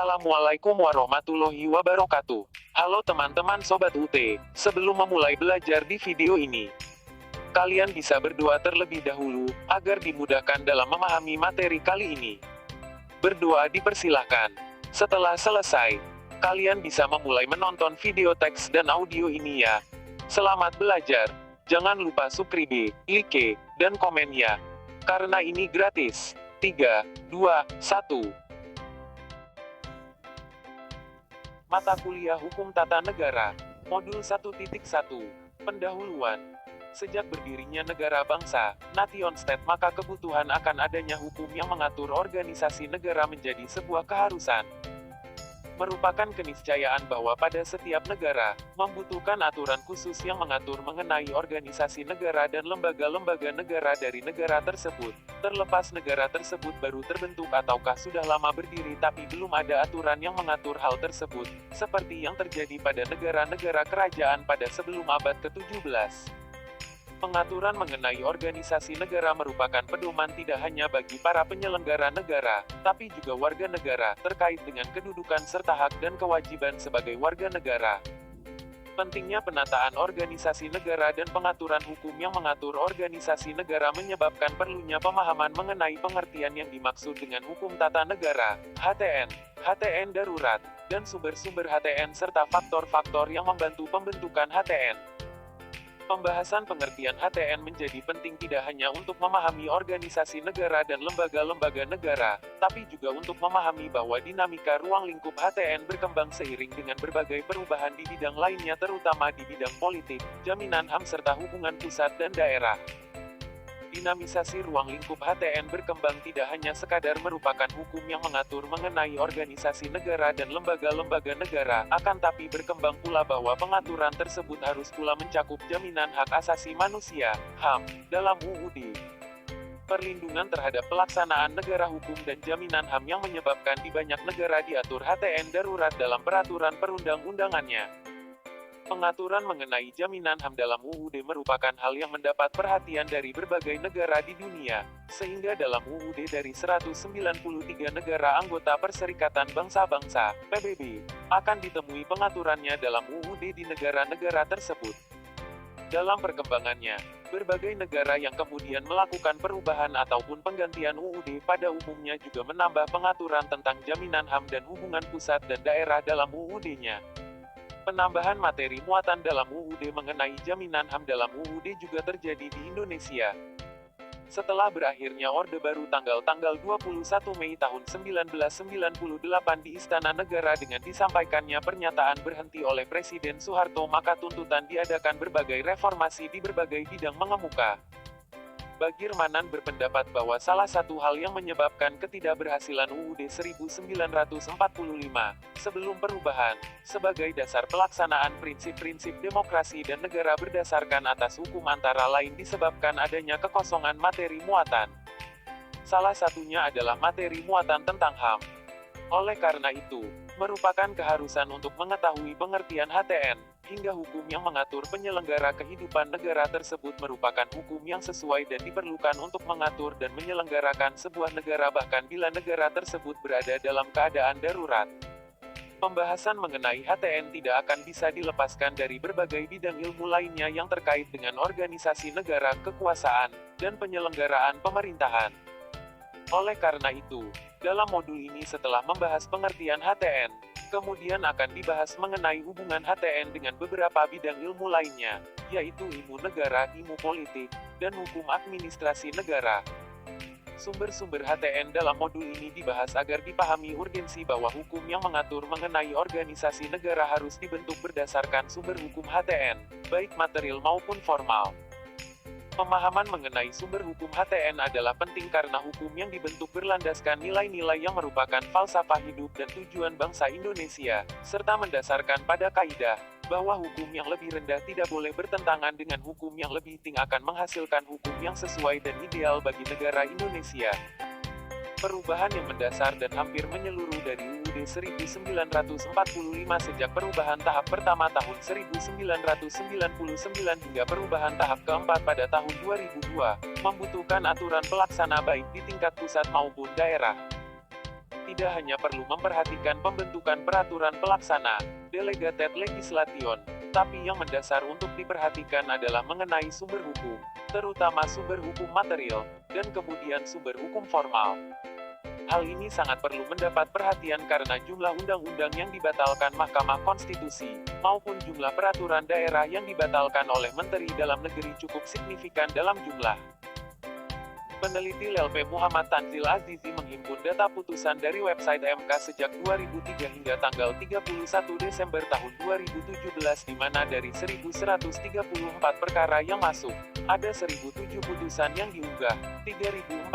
Assalamualaikum warahmatullahi wabarakatuh. Halo teman-teman Sobat UT, sebelum memulai belajar di video ini, kalian bisa berdoa terlebih dahulu, agar dimudahkan dalam memahami materi kali ini. Berdoa dipersilahkan. Setelah selesai, kalian bisa memulai menonton video teks dan audio ini ya. Selamat belajar. Jangan lupa subscribe, like, dan komen ya. Karena ini gratis. 3, 2, 1. Mata Kuliah Hukum Tata Negara, Modul 1.1, Pendahuluan. Sejak berdirinya negara bangsa, nation state, maka kebutuhan akan adanya hukum yang mengatur organisasi negara menjadi sebuah keharusan. Merupakan keniscayaan bahwa pada setiap negara, membutuhkan aturan khusus yang mengatur mengenai organisasi negara dan lembaga-lembaga negara dari negara tersebut. Terlepas negara tersebut baru terbentuk ataukah sudah lama berdiri tapi belum ada aturan yang mengatur hal tersebut, seperti yang terjadi pada negara-negara kerajaan pada sebelum abad ke-17. Pengaturan mengenai organisasi negara merupakan pedoman tidak hanya bagi para penyelenggara negara, tapi juga warga negara, terkait dengan kedudukan serta hak dan kewajiban sebagai warga negara. Pentingnya penataan organisasi negara dan pengaturan hukum yang mengatur organisasi negara menyebabkan perlunya pemahaman mengenai pengertian yang dimaksud dengan hukum tata negara, HTN, HTN darurat, dan sumber-sumber HTN serta faktor-faktor yang membantu pembentukan HTN. Pembahasan pengertian HTN menjadi penting tidak hanya untuk memahami organisasi negara dan lembaga-lembaga negara, tapi juga untuk memahami bahwa dinamika ruang lingkup HTN berkembang seiring dengan berbagai perubahan di bidang lainnya terutama di bidang politik, jaminan HAM serta hubungan pusat dan daerah. Dinamisasi ruang lingkup HTN berkembang tidak hanya sekadar merupakan hukum yang mengatur mengenai organisasi negara dan lembaga-lembaga negara, akan tapi berkembang pula bahwa pengaturan tersebut harus pula mencakup jaminan hak asasi manusia, HAM, dalam UUD. Perlindungan terhadap pelaksanaan negara hukum dan jaminan HAM yang menyebabkan di banyak negara diatur HTN darurat dalam peraturan perundang-undangannya. Pengaturan mengenai jaminan HAM dalam UUD merupakan hal yang mendapat perhatian dari berbagai negara di dunia, sehingga dalam UUD dari 193 negara anggota Perserikatan Bangsa-Bangsa, PBB, akan ditemui pengaturannya dalam UUD di negara-negara tersebut. Dalam perkembangannya, berbagai negara yang kemudian melakukan perubahan ataupun penggantian UUD pada umumnya juga menambah pengaturan tentang jaminan HAM dan hubungan pusat dan daerah dalam UUD-nya. Penambahan materi muatan dalam UUD mengenai jaminan HAM dalam UUD juga terjadi di Indonesia. Setelah berakhirnya Orde Baru tanggal 21 Mei tahun 1998 di Istana Negara dengan disampaikannya pernyataan berhenti oleh Presiden Soeharto, maka tuntutan diadakan berbagai reformasi di berbagai bidang mengemuka. Bagirmanan berpendapat bahwa salah satu hal yang menyebabkan ketidakberhasilan UUD 1945, sebelum perubahan, sebagai dasar pelaksanaan prinsip-prinsip demokrasi dan negara berdasarkan atas hukum antara lain disebabkan adanya kekosongan materi muatan. Salah satunya adalah materi muatan tentang HAM. Oleh karena itu, merupakan keharusan untuk mengetahui pengertian HTN, hingga hukum yang mengatur penyelenggara kehidupan negara tersebut merupakan hukum yang sesuai dan diperlukan untuk mengatur dan menyelenggarakan sebuah negara bahkan bila negara tersebut berada dalam keadaan darurat. Pembahasan mengenai HTN tidak akan bisa dilepaskan dari berbagai bidang ilmu lainnya yang terkait dengan organisasi negara, kekuasaan, dan penyelenggaraan pemerintahan. Oleh karena itu, dalam modul ini setelah membahas pengertian HTN, kemudian akan dibahas mengenai hubungan HTN dengan beberapa bidang ilmu lainnya, yaitu ilmu negara, ilmu politik, dan hukum administrasi negara. Sumber-sumber HTN dalam modul ini dibahas agar dipahami urgensi bahwa hukum yang mengatur mengenai organisasi negara harus dibentuk berdasarkan sumber hukum HTN, baik material maupun formal. Pemahaman mengenai sumber hukum HTN adalah penting karena hukum yang dibentuk berlandaskan nilai-nilai yang merupakan falsafah hidup dan tujuan bangsa Indonesia, serta mendasarkan pada kaidah bahwa hukum yang lebih rendah tidak boleh bertentangan dengan hukum yang lebih tinggi akan menghasilkan hukum yang sesuai dan ideal bagi negara Indonesia. Perubahan yang mendasar dan hampir menyeluruh dari UUD 1945 sejak perubahan tahap pertama tahun 1999 hingga perubahan tahap keempat pada tahun 2002, membutuhkan aturan pelaksana baik di tingkat pusat maupun daerah. tidak hanya perlu memperhatikan pembentukan peraturan pelaksana, delegated legislation, tapi yang mendasar untuk diperhatikan adalah mengenai sumber hukum, terutama sumber hukum material, dan kemudian sumber hukum formal. Hal ini sangat perlu mendapat perhatian karena jumlah undang-undang yang dibatalkan Mahkamah Konstitusi, maupun jumlah peraturan daerah yang dibatalkan oleh Menteri Dalam Negeri cukup signifikan dalam jumlah. Peneliti LLP Muhammad Tanzil Azizi menghimpun data putusan dari website MK sejak 2003 hingga tanggal 31 Desember tahun 2017 di mana dari 1134 perkara yang masuk, ada 1007 putusan yang diunggah, 3480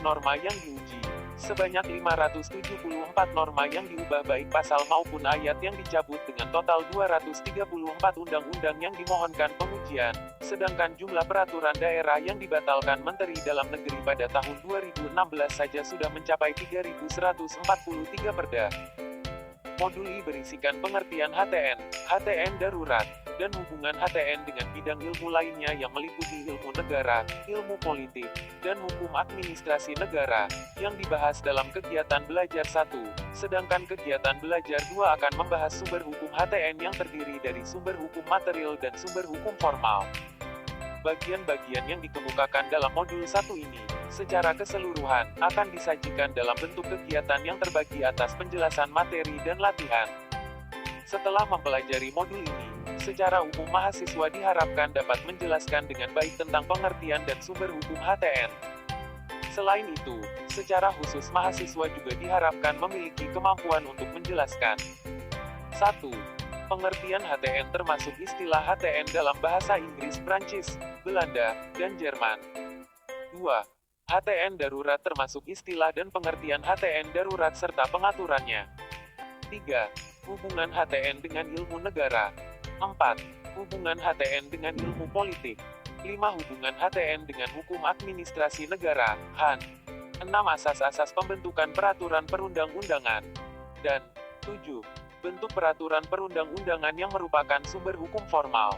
norma yang diuji, sebanyak 574 norma yang diubah baik pasal maupun ayat yang dicabut dengan total 234 undang-undang yang dimohonkan pengujian, sedangkan jumlah peraturan daerah yang dibatalkan Menteri Dalam Negeri pada tahun 2016 saja sudah mencapai 3.143 perda. Modul I berisikan pengertian HTN, HTN darurat, dan hubungan HTN dengan bidang ilmu lainnya yang meliputi ilmu negara, ilmu politik, dan hukum administrasi negara, yang dibahas dalam kegiatan belajar 1, sedangkan kegiatan belajar 2 akan membahas sumber hukum HTN yang terdiri dari sumber hukum material dan sumber hukum formal. Bagian-bagian yang dikemukakan dalam modul 1 ini, secara keseluruhan, akan disajikan dalam bentuk kegiatan yang terbagi atas penjelasan materi dan latihan. Setelah mempelajari modul ini, secara umum mahasiswa diharapkan dapat menjelaskan dengan baik tentang pengertian dan sumber hukum HTN. Selain itu, secara khusus mahasiswa juga diharapkan memiliki kemampuan untuk menjelaskan 1. Pengertian HTN termasuk istilah HTN dalam bahasa Inggris, Prancis, Belanda, dan Jerman. 2. HTN darurat termasuk istilah dan pengertian HTN darurat serta pengaturannya. 3. Hubungan HTN dengan ilmu negara. 4. Hubungan HTN dengan ilmu politik. 5. Hubungan HTN dengan hukum administrasi negara, HAN. 6. Asas-asas pembentukan peraturan perundang-undangan. Dan 7. Bentuk peraturan perundang-undangan yang merupakan sumber hukum formal.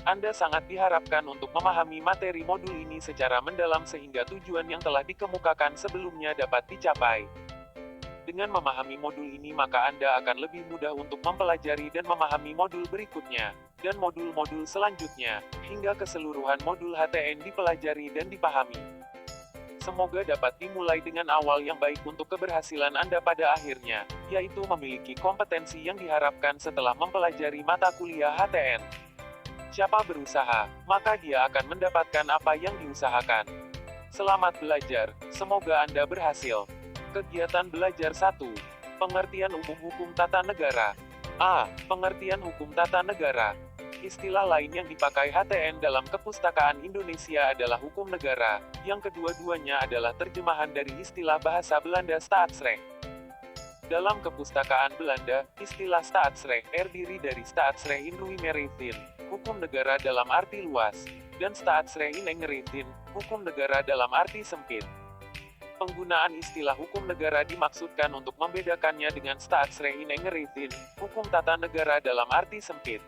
Anda sangat diharapkan untuk memahami materi modul ini secara mendalam sehingga tujuan yang telah dikemukakan sebelumnya dapat dicapai. Dengan memahami modul ini maka Anda akan lebih mudah untuk mempelajari dan memahami modul berikutnya, dan modul-modul selanjutnya, hingga keseluruhan modul HTN dipelajari dan dipahami. Semoga dapat dimulai dengan awal yang baik untuk keberhasilan Anda pada akhirnya, yaitu memiliki kompetensi yang diharapkan setelah mempelajari mata kuliah HTN. Siapa berusaha, maka dia akan mendapatkan apa yang diusahakan. Selamat belajar, semoga Anda berhasil. Kegiatan belajar 1. Pengertian umum hukum tata negara. A. Pengertian hukum tata negara. Istilah lain yang dipakai HTN dalam kepustakaan Indonesia adalah hukum negara, yang kedua-duanya adalah terjemahan dari istilah bahasa Belanda staatsrecht. Dalam kepustakaan Belanda, istilah staatsrecht terdiri dari staatsrecht in ruimeritin, hukum negara dalam arti luas, dan staatsrecht in engeritin, hukum negara dalam arti sempit. Penggunaan istilah hukum negara dimaksudkan untuk membedakannya dengan staatsrecht in engeritin, hukum tata negara dalam arti sempit.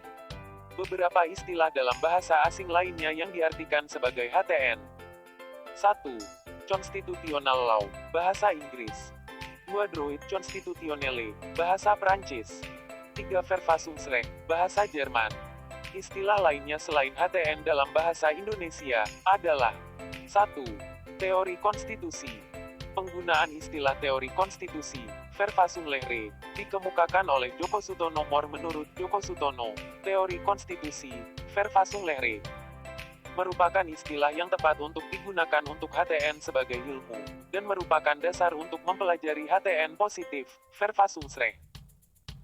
Beberapa istilah dalam bahasa asing lainnya yang diartikan sebagai HTN. 1. Constitutional Law, bahasa Inggris. 2. Droit constitutionnel, bahasa Prancis. 3. Verfassungsrecht, bahasa Jerman. Istilah lainnya selain HTN dalam bahasa Indonesia adalah 1. Teori konstitusi. Penggunaan istilah teori konstitusi, Verfassungslehre, dikemukakan oleh Djoko Sutono. Menurut Djoko Sutono, teori konstitusi, Verfassungslehre, merupakan istilah yang tepat untuk digunakan untuk HTN sebagai ilmu, dan merupakan dasar untuk mempelajari HTN positif, Verfassungsrecht.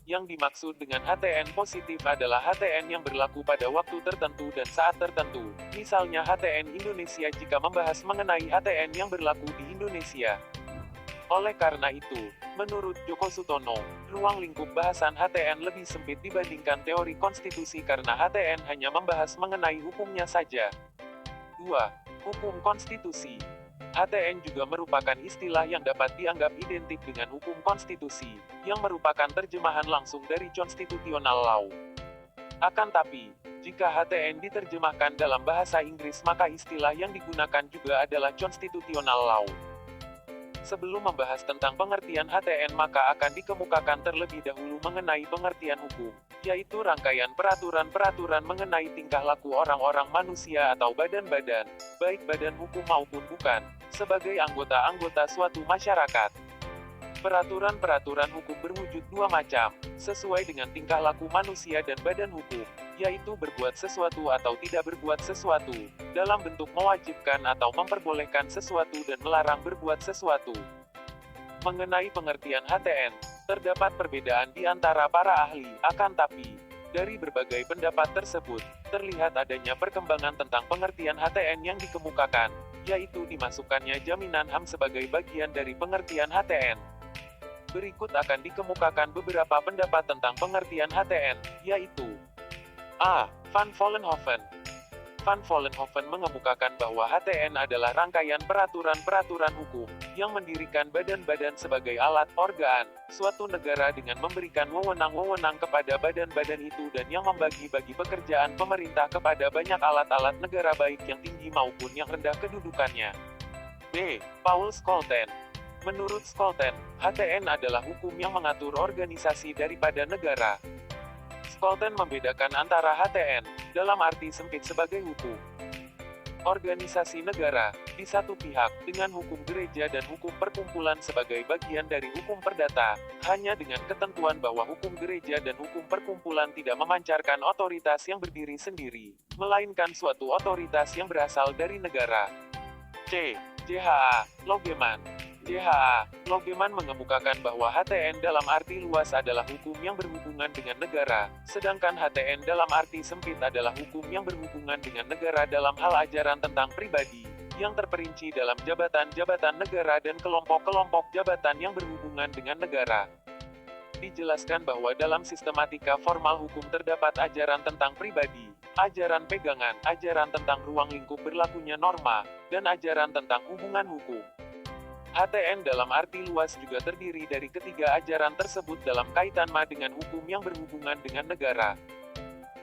Yang dimaksud dengan HTN positif adalah HTN yang berlaku pada waktu tertentu dan saat tertentu, misalnya HTN Indonesia jika membahas mengenai HTN yang berlaku di Indonesia. Oleh karena itu, menurut Djoko Sutono, ruang lingkup bahasan HTN lebih sempit dibandingkan teori konstitusi karena HTN hanya membahas mengenai hukumnya saja. 2. Hukum konstitusi. HTN juga merupakan istilah yang dapat dianggap identik dengan hukum konstitusi, yang merupakan terjemahan langsung dari Constitutional Law. Akan tapi, jika HTN diterjemahkan dalam bahasa Inggris maka istilah yang digunakan juga adalah Constitutional Law. Sebelum membahas tentang pengertian HTN, maka akan dikemukakan terlebih dahulu mengenai pengertian hukum, yaitu rangkaian peraturan-peraturan mengenai tingkah laku orang-orang manusia atau badan-badan, baik badan hukum maupun bukan, sebagai anggota-anggota suatu masyarakat. Peraturan-peraturan hukum berwujud dua macam, sesuai dengan tingkah laku manusia dan badan hukum, yaitu berbuat sesuatu atau tidak berbuat sesuatu, dalam bentuk mewajibkan atau memperbolehkan sesuatu dan melarang berbuat sesuatu. Mengenai pengertian HTN, terdapat perbedaan di antara para ahli, akan tapi, dari berbagai pendapat tersebut, terlihat adanya perkembangan tentang pengertian HTN yang dikemukakan, yaitu dimasukkannya jaminan HAM sebagai bagian dari pengertian HTN. Berikut akan dikemukakan beberapa pendapat tentang pengertian HTN, yaitu A. Van Vollenhoven. Van Vollenhoven mengemukakan bahwa HTN adalah rangkaian peraturan-peraturan hukum, yang mendirikan badan-badan sebagai alat, organ, suatu negara dengan memberikan wewenang-wewenang kepada badan-badan itu dan yang membagi-bagi pekerjaan pemerintah kepada banyak alat-alat negara baik yang tinggi maupun yang rendah kedudukannya. B. Paul Scholten. Menurut Scholten, HTN adalah hukum yang mengatur organisasi daripada negara. Scholten membedakan antara HTN, dalam arti sempit sebagai hukum organisasi negara, di satu pihak, dengan hukum gereja dan hukum perkumpulan sebagai bagian dari hukum perdata, hanya dengan ketentuan bahwa hukum gereja dan hukum perkumpulan tidak memancarkan otoritas yang berdiri sendiri, melainkan suatu otoritas yang berasal dari negara. C. JHA Logeman. JHA Logeman mengemukakan bahwa HTN dalam arti luas adalah hukum yang berhubungan dengan negara, sedangkan HTN dalam arti sempit adalah hukum yang berhubungan dengan negara dalam hal ajaran tentang pribadi, yang terperinci dalam jabatan-jabatan negara dan kelompok-kelompok jabatan yang berhubungan dengan negara. Dijelaskan bahwa dalam sistematika formal hukum terdapat ajaran tentang pribadi, ajaran pegangan, ajaran tentang ruang lingkup berlakunya norma, dan ajaran tentang hubungan hukum. HTN dalam arti luas juga terdiri dari ketiga ajaran tersebut dalam kaitan dengan hukum yang berhubungan dengan negara.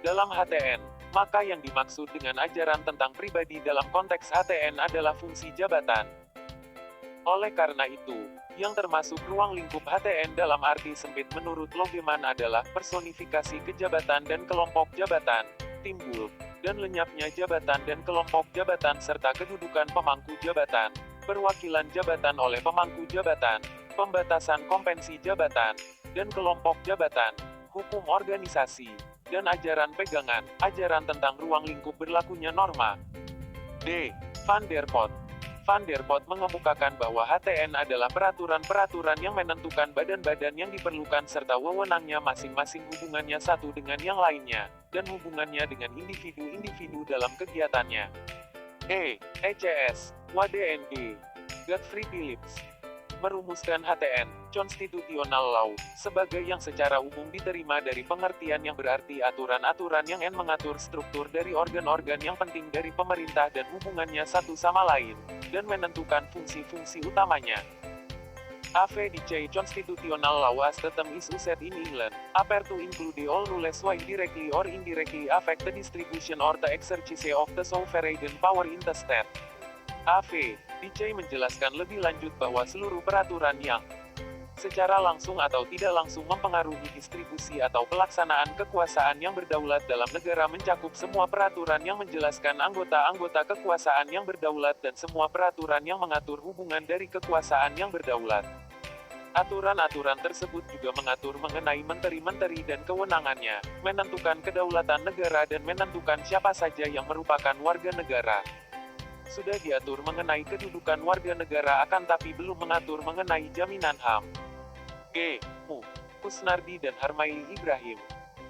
Dalam HTN, maka yang dimaksud dengan ajaran tentang pribadi dalam konteks HTN adalah fungsi jabatan. Oleh karena itu, yang termasuk ruang lingkup HTN dalam arti sempit menurut Logeman adalah personifikasi kejabatan dan kelompok jabatan, timbul dan lenyapnya jabatan dan kelompok jabatan serta kedudukan pemangku jabatan, perwakilan jabatan oleh pemangku jabatan, pembatasan kompensi jabatan, dan kelompok jabatan, hukum organisasi, dan ajaran pegangan, ajaran tentang ruang lingkup berlakunya norma. D. Van der Pot. Van der Pot mengemukakan bahwa HTN adalah peraturan-peraturan yang menentukan badan-badan yang diperlukan serta wewenangnya masing-masing hubungannya satu dengan yang lainnya, dan hubungannya dengan individu-individu dalam kegiatannya. ECS, WDNE, Godfrey Phillips, merumuskan HTN, Constitutional Law, sebagai yang secara umum diterima dari pengertian yang berarti aturan-aturan yang mengatur struktur dari organ-organ yang penting dari pemerintah dan hubungannya satu sama lain, dan menentukan fungsi-fungsi utamanya. AVDC Constitutional Law as the term is used in England, appear to include all rules which directly or indirectly affect the distribution or the exercise of the sovereign power in the state. AVDC menjelaskan lebih lanjut bahwa seluruh peraturan yang secara langsung atau tidak langsung mempengaruhi distribusi atau pelaksanaan kekuasaan yang berdaulat dalam negara mencakup semua peraturan yang menjelaskan anggota-anggota kekuasaan yang berdaulat dan semua peraturan yang mengatur hubungan dari kekuasaan yang berdaulat. Aturan-aturan tersebut juga mengatur mengenai menteri-menteri dan kewenangannya, menentukan kedaulatan negara dan menentukan siapa saja yang merupakan warga negara. Sudah diatur mengenai kedudukan warga negara akan tapi belum mengatur mengenai jaminan HAM. G. Kusnardi dan Harmaili Ibrahim.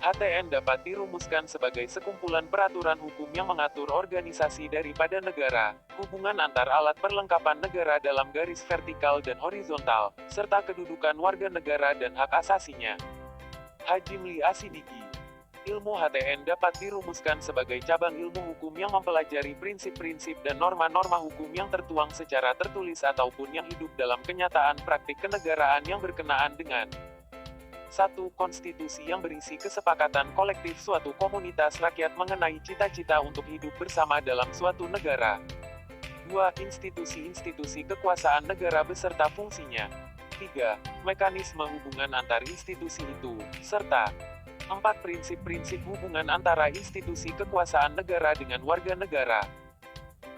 HTN dapat dirumuskan sebagai sekumpulan peraturan hukum yang mengatur organisasi daripada negara, hubungan antar alat perlengkapan negara dalam garis vertikal dan horizontal, serta kedudukan warga negara dan hak asasinya. Hajimli Asidiki. Ilmu HTN dapat dirumuskan sebagai cabang ilmu hukum yang mempelajari prinsip-prinsip dan norma-norma hukum yang tertuang secara tertulis ataupun yang hidup dalam kenyataan praktik kenegaraan yang berkenaan dengan 1. Konstitusi yang berisi kesepakatan kolektif suatu komunitas rakyat mengenai cita-cita untuk hidup bersama dalam suatu negara. 2. Institusi-institusi kekuasaan negara beserta fungsinya. 3. Mekanisme hubungan antar institusi itu, serta 4. Prinsip-prinsip hubungan antara institusi kekuasaan negara dengan warga negara.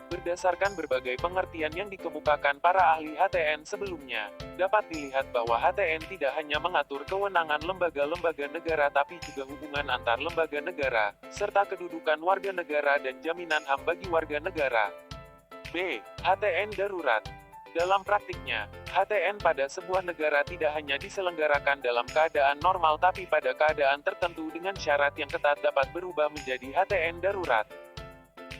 Berdasarkan berbagai pengertian yang dikemukakan para ahli HTN sebelumnya, dapat dilihat bahwa HTN tidak hanya mengatur kewenangan lembaga-lembaga negara tapi juga hubungan antar lembaga negara, serta kedudukan warga negara dan jaminan HAM bagi warga negara. B. HTN darurat. Dalam praktiknya, HTN pada sebuah negara tidak hanya diselenggarakan dalam keadaan normal tapi pada keadaan tertentu dengan syarat yang ketat dapat berubah menjadi HTN darurat.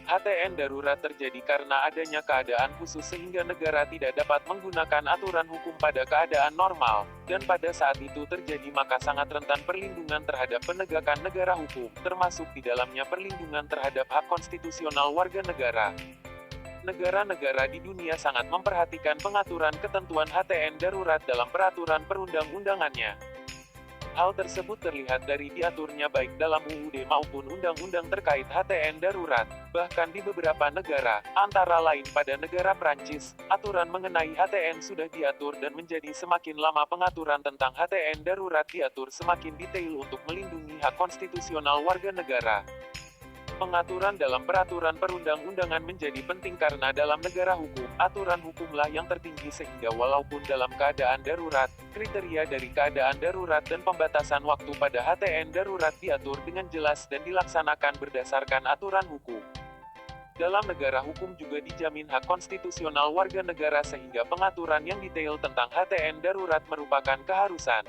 HTN darurat terjadi karena adanya keadaan khusus sehingga negara tidak dapat menggunakan aturan hukum pada keadaan normal, dan pada saat itu terjadi maka sangat rentan perlindungan terhadap penegakan negara hukum, termasuk di dalamnya perlindungan terhadap hak konstitusional warga negara. Negara-negara di dunia sangat memperhatikan pengaturan ketentuan HTN darurat dalam peraturan perundang-undangannya. Hal tersebut terlihat dari diaturnya baik dalam UUD maupun undang-undang terkait HTN darurat. Bahkan di beberapa negara, antara lain pada negara Prancis, aturan mengenai HTN sudah diatur dan menjadi semakin lama pengaturan tentang HTN darurat diatur semakin detail untuk melindungi hak konstitusional warga negara. Pengaturan dalam peraturan perundang-undangan menjadi penting karena dalam negara hukum, aturan hukumlah yang tertinggi sehingga walaupun dalam keadaan darurat, kriteria dari keadaan darurat dan pembatasan waktu pada HTN darurat diatur dengan jelas dan dilaksanakan berdasarkan aturan hukum. Dalam negara hukum juga dijamin hak konstitusional warga negara sehingga pengaturan yang detail tentang HTN darurat merupakan keharusan.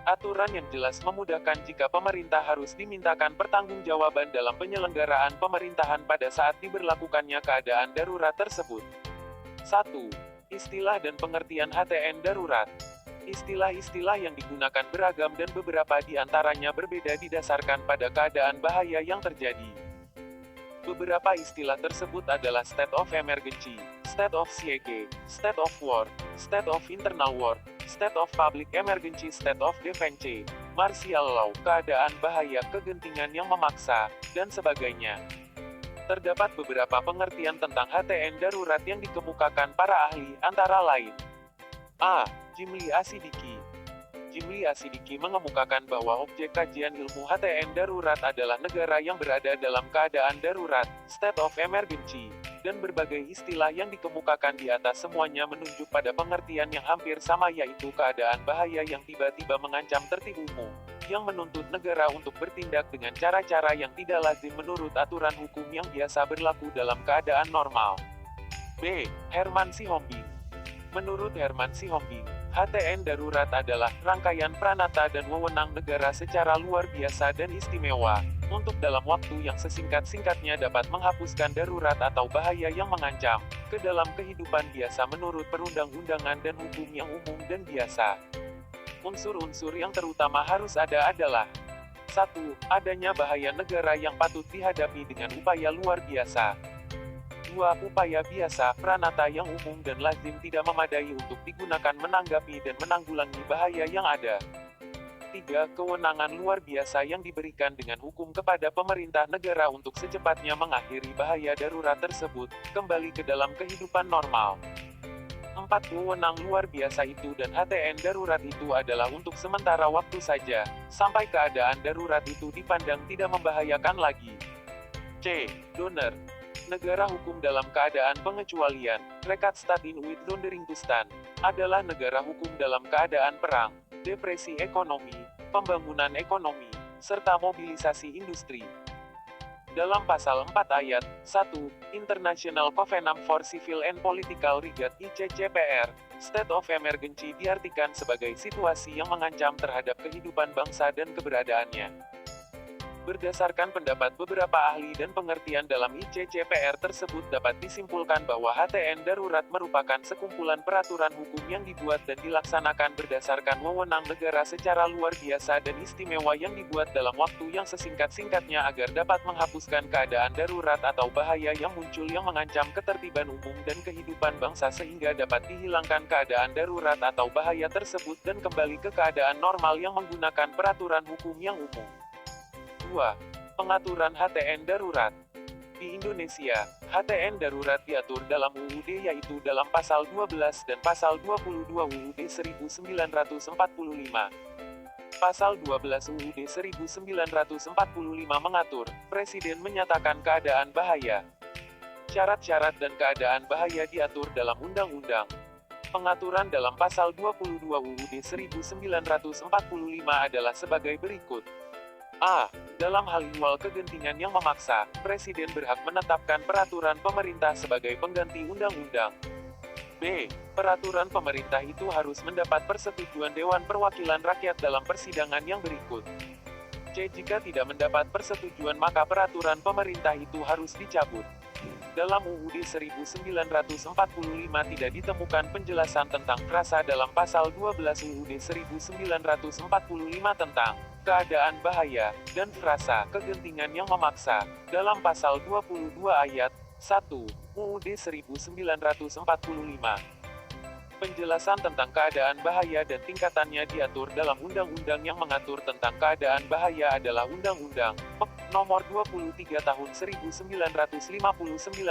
Aturan yang jelas memudahkan jika pemerintah harus dimintakan pertanggungjawaban dalam penyelenggaraan pemerintahan pada saat diberlakukannya keadaan darurat tersebut. 1. Istilah dan pengertian HTN darurat. Istilah-istilah yang digunakan beragam dan beberapa di antaranya berbeda didasarkan pada keadaan bahaya yang terjadi. Beberapa istilah tersebut adalah state of emergency, state of siege, state of war, state of internal war, state of public emergency, state of defense, martial law, keadaan bahaya, kegentingan yang memaksa, dan sebagainya. Terdapat beberapa pengertian tentang HTN darurat yang dikemukakan para ahli, antara lain. A. Jimli Asidiki. Jimli Asidiki mengemukakan bahwa objek kajian ilmu HTN darurat adalah negara yang berada dalam keadaan darurat, state of emergency, dan berbagai istilah yang dikemukakan di atas semuanya menunjuk pada pengertian yang hampir sama yaitu keadaan bahaya yang tiba-tiba mengancam tertib umum, yang menuntut negara untuk bertindak dengan cara-cara yang tidak lazim menurut aturan hukum yang biasa berlaku dalam keadaan normal. B. Herman Sihombing. Menurut Herman Sihombing, HTN darurat adalah rangkaian pranata dan wewenang negara secara luar biasa dan istimewa, untuk dalam waktu yang sesingkat-singkatnya dapat menghapuskan darurat atau bahaya yang mengancam, ke dalam kehidupan biasa menurut perundang-undangan dan hukum yang umum dan biasa. Unsur-unsur yang terutama harus ada adalah 1. Adanya bahaya negara yang patut dihadapi dengan upaya luar biasa. 2. Upaya biasa, pranata yang umum dan lazim tidak memadai untuk digunakan menanggapi dan menanggulangi bahaya yang ada. 3. Kewenangan luar biasa yang diberikan dengan hukum kepada pemerintah negara untuk secepatnya mengakhiri bahaya darurat tersebut, kembali ke dalam kehidupan normal. 4. Wewenang luar biasa itu dan HTN darurat itu adalah untuk sementara waktu saja, sampai keadaan darurat itu dipandang tidak membahayakan lagi. C. Donor. Negara hukum dalam keadaan pengecualian, Rechtsstaat in Uitzonderingtoestand, adalah negara hukum dalam keadaan perang, depresi ekonomi, pembangunan ekonomi, serta mobilisasi industri. Dalam pasal 4 ayat 1, International Covenant for Civil and Political Rights ICCPR, State of Emergency diartikan sebagai situasi yang mengancam terhadap kehidupan bangsa dan keberadaannya. Berdasarkan pendapat beberapa ahli dan pengertian dalam ICCPR tersebut dapat disimpulkan bahwa HTN darurat merupakan sekumpulan peraturan hukum yang dibuat dan dilaksanakan berdasarkan wewenang negara secara luar biasa dan istimewa yang dibuat dalam waktu yang sesingkat-singkatnya agar dapat menghapuskan keadaan darurat atau bahaya yang muncul yang mengancam ketertiban umum dan kehidupan bangsa sehingga dapat dihilangkan keadaan darurat atau bahaya tersebut dan kembali ke keadaan normal yang menggunakan peraturan hukum yang umum. 2. Pengaturan HTN darurat. Di Indonesia, HTN darurat diatur dalam UUD yaitu dalam Pasal 12 dan Pasal 22 UUD 1945. Pasal 12 UUD 1945 mengatur, Presiden menyatakan keadaan bahaya. Syarat-syarat dan keadaan bahaya diatur dalam Undang-Undang. Pengaturan dalam Pasal 22 UUD 1945 adalah sebagai berikut. A. Dalam hal ihwal kegentingan yang memaksa, Presiden berhak menetapkan peraturan pemerintah sebagai pengganti undang-undang. B. Peraturan pemerintah itu harus mendapat persetujuan Dewan Perwakilan Rakyat dalam persidangan yang berikut. C. Jika tidak mendapat persetujuan maka peraturan pemerintah itu harus dicabut. Dalam UUD 1945 tidak ditemukan penjelasan tentang frasa dalam Pasal 12 UUD 1945 tentang keadaan bahaya, dan frasa kegentingan yang memaksa, dalam Pasal 22 Ayat 1 UUD 1945. Penjelasan tentang keadaan bahaya dan tingkatannya diatur dalam undang-undang yang mengatur tentang keadaan bahaya adalah Undang-Undang Nomor 23 Tahun 1959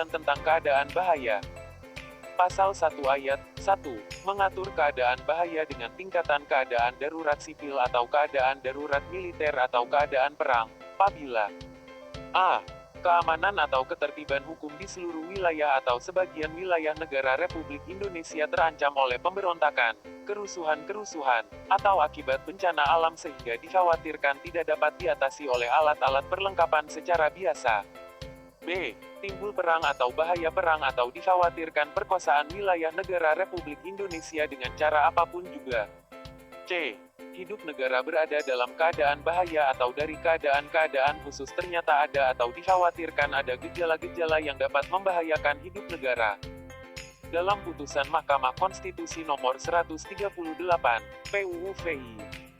tentang keadaan bahaya. Pasal 1 Ayat 1 mengatur keadaan bahaya dengan tingkatan keadaan darurat sipil atau keadaan darurat militer atau keadaan perang, apabila a. keamanan atau ketertiban hukum di seluruh wilayah atau sebagian wilayah negara Republik Indonesia terancam oleh pemberontakan, kerusuhan-kerusuhan, atau akibat bencana alam sehingga dikhawatirkan tidak dapat diatasi oleh alat-alat perlengkapan secara biasa. B. Timbul perang atau bahaya perang atau dikhawatirkan perkosaan wilayah negara Republik Indonesia dengan cara apapun juga. C. Hidup negara berada dalam keadaan bahaya atau dari keadaan-keadaan khusus ternyata ada atau dikhawatirkan ada gejala-gejala yang dapat membahayakan hidup negara. Dalam putusan Mahkamah Konstitusi Nomor 138, PUU-VI,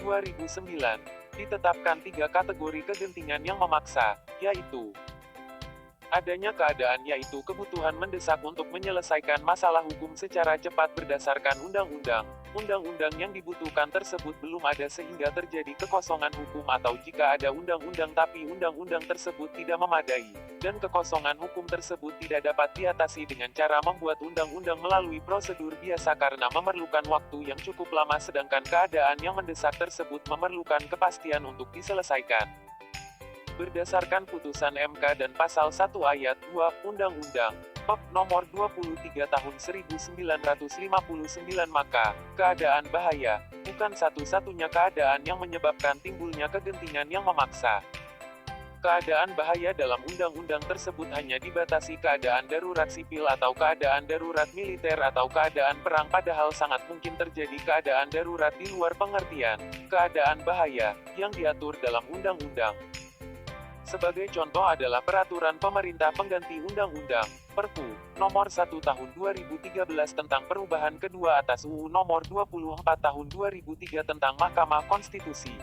2009, ditetapkan 3 kategori kegentingan yang memaksa, yaitu adanya keadaan yaitu kebutuhan mendesak untuk menyelesaikan masalah hukum secara cepat berdasarkan undang-undang. Undang-undang yang dibutuhkan tersebut belum ada sehingga terjadi kekosongan hukum atau jika ada undang-undang tapi undang-undang tersebut tidak memadai, dan kekosongan hukum tersebut tidak dapat diatasi dengan cara membuat undang-undang melalui prosedur biasa karena memerlukan waktu yang cukup lama sedangkan keadaan yang mendesak tersebut memerlukan kepastian untuk diselesaikan. Berdasarkan putusan MK dan Pasal 1 Ayat 2 Undang-Undang Nomor 23 Tahun 1959 maka keadaan bahaya bukan satu-satunya keadaan yang menyebabkan timbulnya kegentingan yang memaksa. Keadaan bahaya dalam undang-undang tersebut hanya dibatasi keadaan darurat sipil atau keadaan darurat militer atau keadaan perang padahal sangat mungkin terjadi keadaan darurat di luar pengertian keadaan bahaya yang diatur dalam undang-undang. Sebagai contoh adalah Peraturan Pemerintah Pengganti Undang-Undang, Perpu, Nomor 1 Tahun 2013 tentang perubahan kedua atas UU Nomor 24 Tahun 2003 tentang Mahkamah Konstitusi.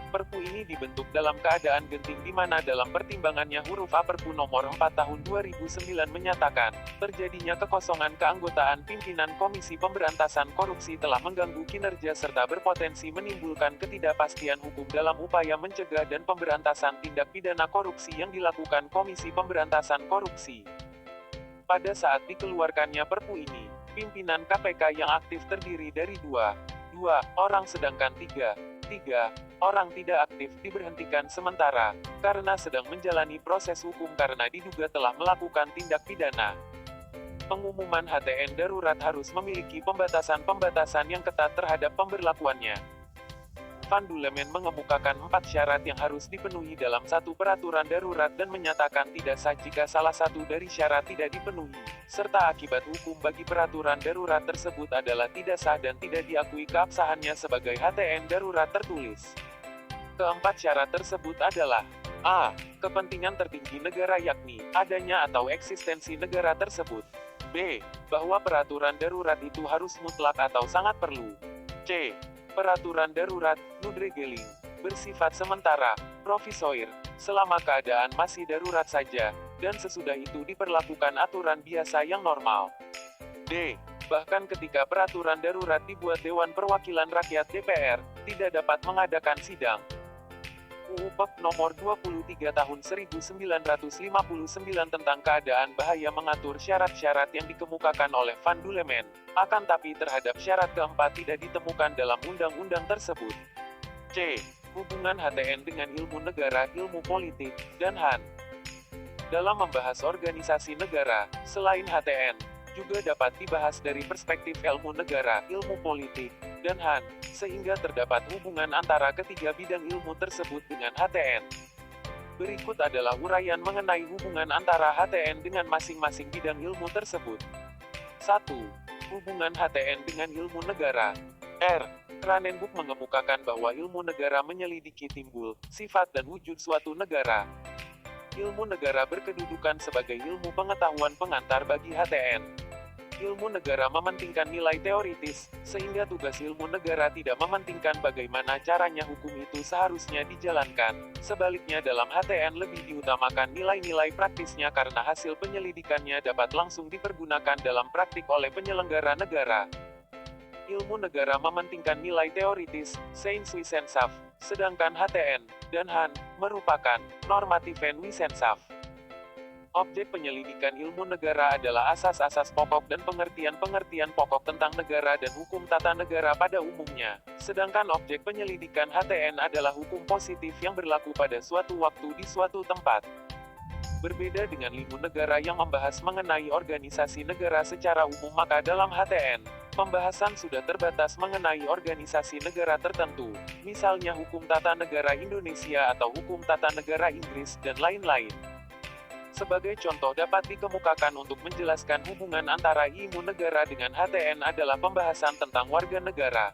Perpu ini dibentuk dalam keadaan genting di mana dalam pertimbangannya huruf A Perpu Nomor 4 Tahun 2009 menyatakan, terjadinya kekosongan keanggotaan pimpinan Komisi Pemberantasan Korupsi telah mengganggu kinerja serta berpotensi menimbulkan ketidakpastian hukum dalam upaya mencegah dan pemberantasan tindak pidana korupsi yang dilakukan Komisi Pemberantasan Korupsi. Pada saat dikeluarkannya Perpu ini, pimpinan KPK yang aktif terdiri dari 2 orang sedangkan 3 orang tidak aktif diberhentikan sementara, karena sedang menjalani proses hukum karena diduga telah melakukan tindak pidana. Pengumuman HTN darurat harus memiliki pembatasan-pembatasan yang ketat terhadap pemberlakuannya. Van Dulemen mengemukakan 4 syarat yang harus dipenuhi dalam satu peraturan darurat dan menyatakan tidak sah jika salah satu dari syarat tidak dipenuhi, serta akibat hukum bagi peraturan darurat tersebut adalah tidak sah dan tidak diakui keabsahannya sebagai HTN darurat tertulis. Keempat syarat tersebut adalah a. Kepentingan tertinggi negara yakni adanya atau eksistensi negara tersebut. B. Bahwa peraturan darurat itu harus mutlak atau sangat perlu. C. Peraturan darurat, nudregeling, bersifat sementara, provisoir, selama keadaan masih darurat saja, dan sesudah itu diperlakukan aturan biasa yang normal. D. Bahkan ketika peraturan darurat dibuat Dewan Perwakilan Rakyat DPR, tidak dapat mengadakan sidang. UU PEK Nomor 23 Tahun 1959 tentang keadaan bahaya mengatur syarat-syarat yang dikemukakan oleh Van Dulemen. Akan tapi terhadap syarat keempat tidak ditemukan dalam undang-undang tersebut. C. Hubungan HTN dengan ilmu negara, ilmu politik, dan HAN. Dalam membahas organisasi negara, selain HTN, juga dapat dibahas dari perspektif ilmu negara, ilmu politik, dan HAN, sehingga terdapat hubungan antara ketiga bidang ilmu tersebut dengan HTN. Berikut adalah uraian mengenai hubungan antara HTN dengan masing-masing bidang ilmu tersebut. 1. Hubungan HTN dengan ilmu negara. R. Kranenburg mengemukakan bahwa ilmu negara menyelidiki timbul, sifat dan wujud suatu negara. Ilmu negara berkedudukan sebagai ilmu pengetahuan pengantar bagi HTN. Ilmu negara mementingkan nilai teoritis, sehingga tugas ilmu negara tidak mementingkan bagaimana caranya hukum itu seharusnya dijalankan. Sebaliknya dalam HTN lebih diutamakan nilai-nilai praktisnya karena hasil penyelidikannya dapat langsung dipergunakan dalam praktik oleh penyelenggara negara. Ilmu negara mementingkan nilai teoritis, Seinswissenschaft, sedangkan HTN dan HAN merupakan Normativen Wissenschaft. Objek penyelidikan ilmu negara adalah asas-asas pokok dan pengertian-pengertian pokok tentang negara dan hukum tata negara pada umumnya. Sedangkan objek penyelidikan HTN adalah hukum positif yang berlaku pada suatu waktu di suatu tempat. Berbeda dengan ilmu negara yang membahas mengenai organisasi negara secara umum, maka dalam HTN, pembahasan sudah terbatas mengenai organisasi negara tertentu, misalnya hukum tata negara Indonesia atau hukum tata negara Inggris, dan lain-lain. Sebagai contoh dapat dikemukakan untuk menjelaskan hubungan antara ilmu negara dengan HTN adalah pembahasan tentang warga negara.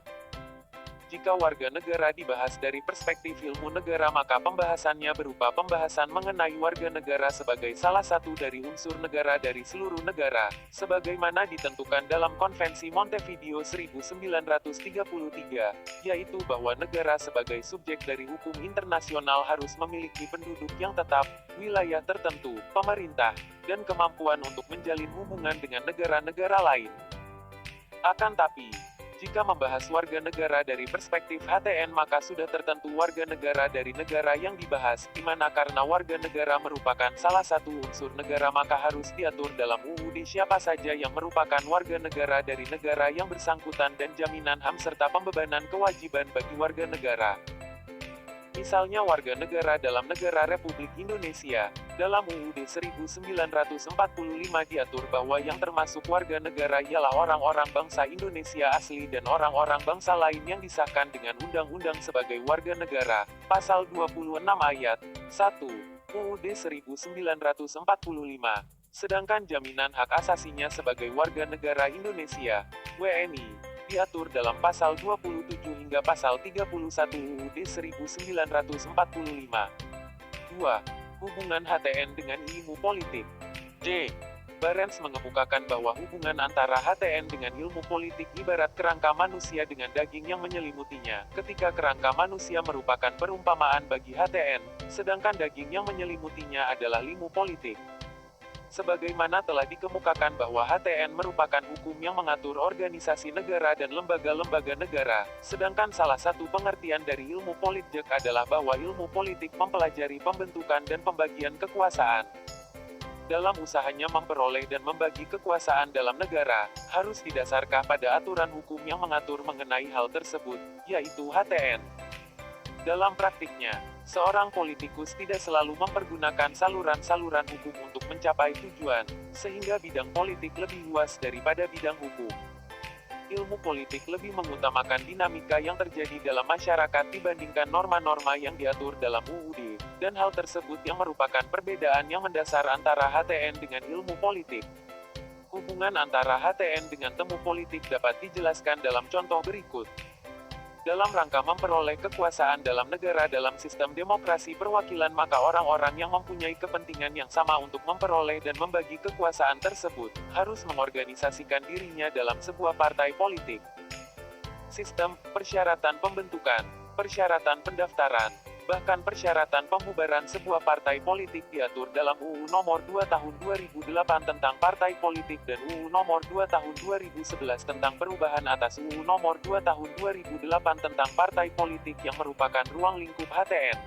Jika warga negara dibahas dari perspektif ilmu negara, maka pembahasannya berupa pembahasan mengenai warga negara sebagai salah satu dari unsur negara dari seluruh negara, sebagaimana ditentukan dalam Konvensi Montevideo 1933, yaitu bahwa negara sebagai subjek dari hukum internasional harus memiliki penduduk yang tetap, wilayah tertentu, pemerintah, dan kemampuan untuk menjalin hubungan dengan negara-negara lain. Akan tapi, jika membahas warga negara dari perspektif HTN, maka sudah tertentu warga negara dari negara yang dibahas, di mana karena warga negara merupakan salah satu unsur negara maka harus diatur dalam UUD siapa saja yang merupakan warga negara dari negara yang bersangkutan dan jaminan HAM serta pembebanan kewajiban bagi warga negara. Misalnya warga negara dalam negara Republik Indonesia, dalam UUD 1945 diatur bahwa yang termasuk warga negara ialah orang-orang bangsa Indonesia asli dan orang-orang bangsa lain yang disahkan dengan undang-undang sebagai warga negara. Pasal 26 ayat 1 UUD 1945. Sedangkan jaminan hak asasinya sebagai warga negara Indonesia, WNI, diatur dalam pasal 27 hingga pasal 31 UUD 1945. 2. Hubungan HTN dengan ilmu politik. D. Barents mengemukakan bahwa hubungan antara HTN dengan ilmu politik ibarat kerangka manusia dengan daging yang menyelimutinya, ketika kerangka manusia merupakan perumpamaan bagi HTN, sedangkan daging yang menyelimutinya adalah ilmu politik. Sebagaimana telah dikemukakan bahwa HTN merupakan hukum yang mengatur organisasi negara dan lembaga-lembaga negara, sedangkan salah satu pengertian dari ilmu politik adalah bahwa ilmu politik mempelajari pembentukan dan pembagian kekuasaan. Dalam usahanya memperoleh dan membagi kekuasaan dalam negara, harus didasarkan pada aturan hukum yang mengatur mengenai hal tersebut, yaitu HTN. Dalam praktiknya, seorang politikus tidak selalu mempergunakan saluran-saluran hukum untuk mencapai tujuan, sehingga bidang politik lebih luas daripada bidang hukum. Ilmu politik lebih mengutamakan dinamika yang terjadi dalam masyarakat dibandingkan norma-norma yang diatur dalam UUD, dan hal tersebut yang merupakan perbedaan yang mendasar antara HTN dengan ilmu politik. Hubungan antara HTN dengan temu politik dapat dijelaskan dalam contoh berikut. Dalam rangka memperoleh kekuasaan dalam negara dalam sistem demokrasi perwakilan, maka orang-orang yang mempunyai kepentingan yang sama untuk memperoleh dan membagi kekuasaan tersebut, harus mengorganisasikan dirinya dalam sebuah partai politik. Sistem, persyaratan pembentukan, persyaratan pendaftaran, bahkan persyaratan pembubaran sebuah partai politik diatur dalam UU Nomor 2 Tahun 2008 tentang Partai Politik dan UU Nomor 2 Tahun 2011 tentang perubahan atas UU Nomor 2 Tahun 2008 tentang Partai Politik yang merupakan ruang lingkup HTN.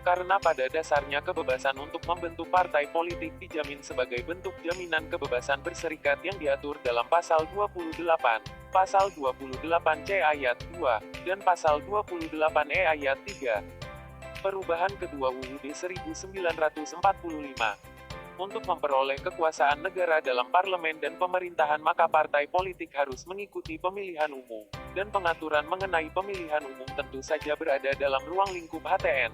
Karena pada dasarnya kebebasan untuk membentuk partai politik dijamin sebagai bentuk jaminan kebebasan berserikat yang diatur dalam Pasal 28, Pasal 28C ayat 2, dan Pasal 28E ayat 3. Perubahan kedua UUD 1945. Untuk memperoleh kekuasaan negara dalam parlemen dan pemerintahan maka partai politik harus mengikuti pemilihan umum, dan pengaturan mengenai pemilihan umum tentu saja berada dalam ruang lingkup HTN.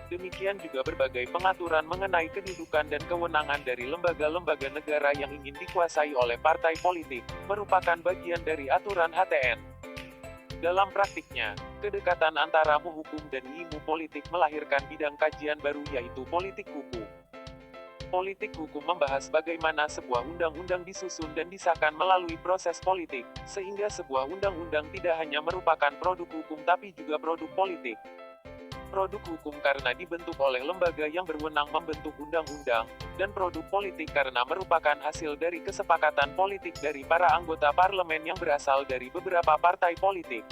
Demikian juga berbagai pengaturan mengenai kedudukan dan kewenangan dari lembaga-lembaga negara yang ingin dikuasai oleh partai politik, merupakan bagian dari aturan HTN. Dalam praktiknya, kedekatan antara hukum dan ilmu politik melahirkan bidang kajian baru yaitu politik hukum. Politik hukum membahas bagaimana sebuah undang-undang disusun dan disahkan melalui proses politik, sehingga sebuah undang-undang tidak hanya merupakan produk hukum tapi juga produk politik. Produk hukum karena dibentuk oleh lembaga yang berwenang membentuk undang-undang, dan produk politik karena merupakan hasil dari kesepakatan politik dari para anggota parlemen yang berasal dari beberapa partai politik.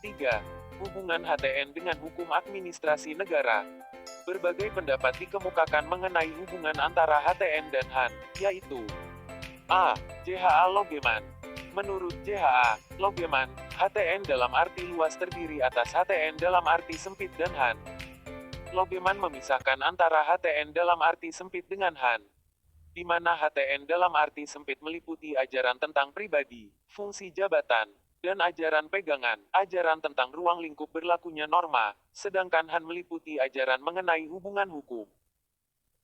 3. Hubungan HTN dengan hukum administrasi negara. Berbagai pendapat dikemukakan mengenai hubungan antara HTN dan HAN, yaitu A. JHA Logeman. Menurut JHA Logeman, HTN dalam arti luas terdiri atas HTN dalam arti sempit dan HAN. Logeman memisahkan antara HTN dalam arti sempit dengan HAN, di mana HTN dalam arti sempit meliputi ajaran tentang pribadi, fungsi jabatan, dan ajaran pegangan, ajaran tentang ruang lingkup berlakunya norma, sedangkan HAN meliputi ajaran mengenai hubungan hukum.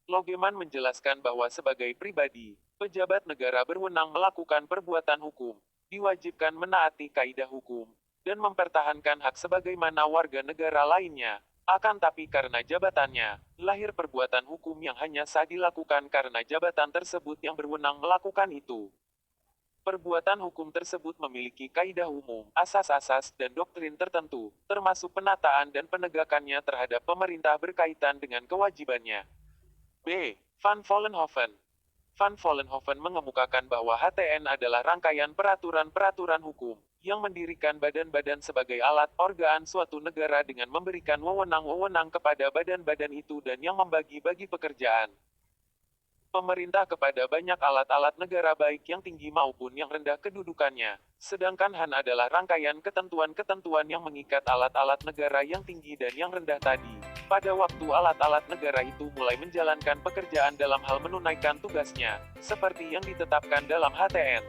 Logeman menjelaskan bahwa sebagai pribadi, pejabat negara berwenang melakukan perbuatan hukum, diwajibkan menaati kaidah hukum, dan mempertahankan hak sebagaimana warga negara lainnya. Akan tapi karena jabatannya, lahir perbuatan hukum yang hanya sah dilakukan karena jabatan tersebut yang berwenang melakukan itu. Perbuatan hukum tersebut memiliki kaidah umum, asas-asas, dan doktrin tertentu, termasuk penataan dan penegakannya terhadap pemerintah berkaitan dengan kewajibannya. B. Van Vollenhoven. Van Vollenhoven mengemukakan bahwa HTN adalah rangkaian peraturan-peraturan hukum, yang mendirikan badan-badan sebagai alat organ suatu negara dengan memberikan wewenang-wewenang kepada badan-badan itu dan yang membagi-bagi pekerjaan pemerintah kepada banyak alat-alat negara baik yang tinggi maupun yang rendah kedudukannya, sedangkan HAN adalah rangkaian ketentuan-ketentuan yang mengikat alat-alat negara yang tinggi dan yang rendah tadi. Pada waktu alat-alat negara itu mulai menjalankan pekerjaan dalam hal menunaikan tugasnya, seperti yang ditetapkan dalam HTN.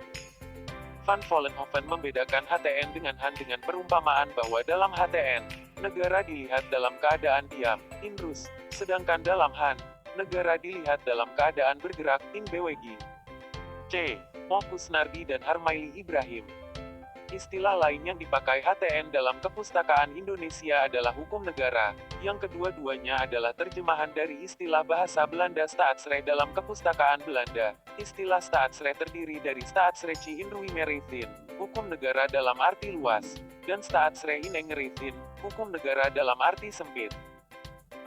Van Vollenhoven membedakan HTN dengan HAN dengan perumpamaan bahwa dalam HTN, negara dilihat dalam keadaan diam, inrus, sedangkan dalam HAN, negara dilihat dalam keadaan bergerak, in beweging. C. Kusnardi dan Harmaili Ibrahim. Istilah lain yang dipakai HTN dalam kepustakaan Indonesia adalah hukum negara, yang kedua-duanya adalah terjemahan dari istilah bahasa Belanda Staatsrecht dalam kepustakaan Belanda. Istilah Staatsrecht terdiri dari Staatsrecht in Ruimeritin, hukum negara dalam arti luas, dan Staatsrecht in Engeritin, hukum negara dalam arti sempit.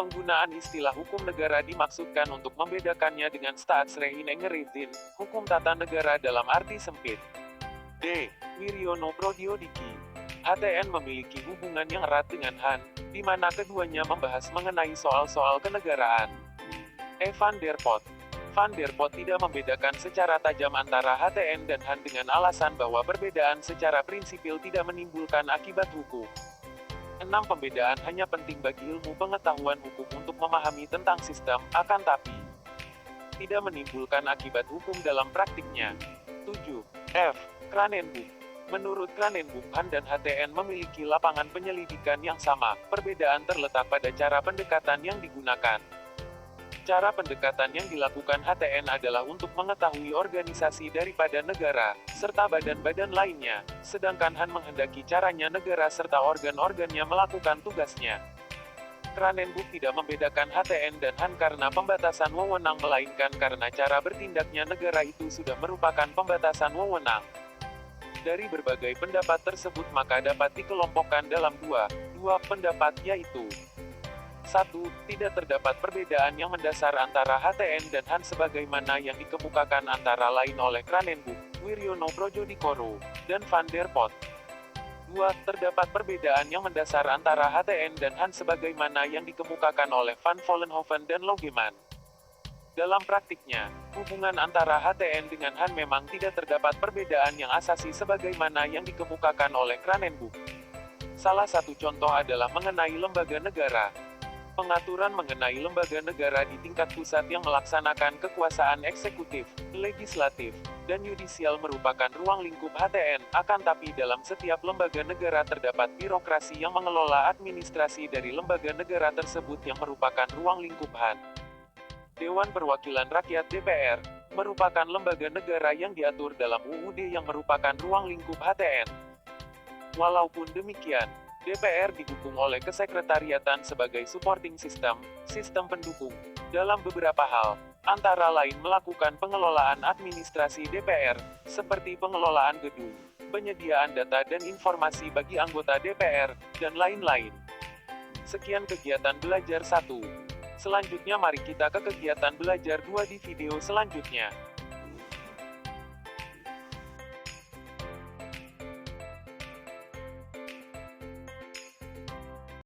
Penggunaan istilah hukum negara dimaksudkan untuk membedakannya dengan Staatsrecht in Engeritin, hukum tata negara dalam arti sempit. D. Wiryono Prodyodiki. HTN memiliki hubungan yang erat dengan HAN, di mana keduanya membahas mengenai soal-soal kenegaraan. E. Van der Pot. Van der Pot tidak membedakan secara tajam antara HTN dan HAN dengan alasan bahwa perbedaan secara prinsipil tidak menimbulkan akibat hukum. 6. Pembedaan hanya penting bagi ilmu pengetahuan hukum untuk memahami tentang sistem, akan tapi tidak menimbulkan akibat hukum dalam praktiknya. 7. F. Kranenburg. Menurut Kranenburg, HAN dan HTN memiliki lapangan penyelidikan yang sama, perbedaan terletak pada cara pendekatan yang digunakan. Cara pendekatan yang dilakukan HTN adalah untuk mengetahui organisasi daripada negara, serta badan-badan lainnya, sedangkan HAN menghendaki caranya negara serta organ-organnya melakukan tugasnya. Kranenburg tidak membedakan HTN dan HAN karena pembatasan wewenang melainkan karena cara bertindaknya negara itu sudah merupakan pembatasan wewenang. Dari berbagai pendapat tersebut maka dapat dikelompokkan dalam dua pendapat yaitu 1. Tidak terdapat perbedaan yang mendasar antara HTN dan HAN sebagaimana yang dikemukakan antara lain oleh Kranenburg, Wiryono Prodyodikoro, dan Van der Pot. 2. Terdapat perbedaan yang mendasar antara HTN dan Han sebagaimana yang dikemukakan oleh Van Vollenhoven dan Logeman. Dalam praktiknya, hubungan antara HTN dengan Han memang tidak terdapat perbedaan yang asasi sebagaimana yang dikemukakan oleh Kranenburg. Salah satu contoh adalah mengenai lembaga negara. Pengaturan mengenai lembaga negara di tingkat pusat yang melaksanakan kekuasaan eksekutif, legislatif, dan yudisial merupakan ruang lingkup HTN, akan tapi dalam setiap lembaga negara terdapat birokrasi yang mengelola administrasi dari lembaga negara tersebut yang merupakan ruang lingkup Han. Dewan Perwakilan Rakyat (DPR) merupakan lembaga negara yang diatur dalam UUD yang merupakan ruang lingkup HTN. Walaupun demikian, DPR didukung oleh kesekretariatan sebagai supporting system, sistem pendukung, dalam beberapa hal, antara lain melakukan pengelolaan administrasi DPR, seperti pengelolaan gedung, penyediaan data dan informasi bagi anggota DPR, dan lain-lain. Sekian kegiatan belajar 1. Selanjutnya mari kita ke kegiatan belajar 2 di video selanjutnya.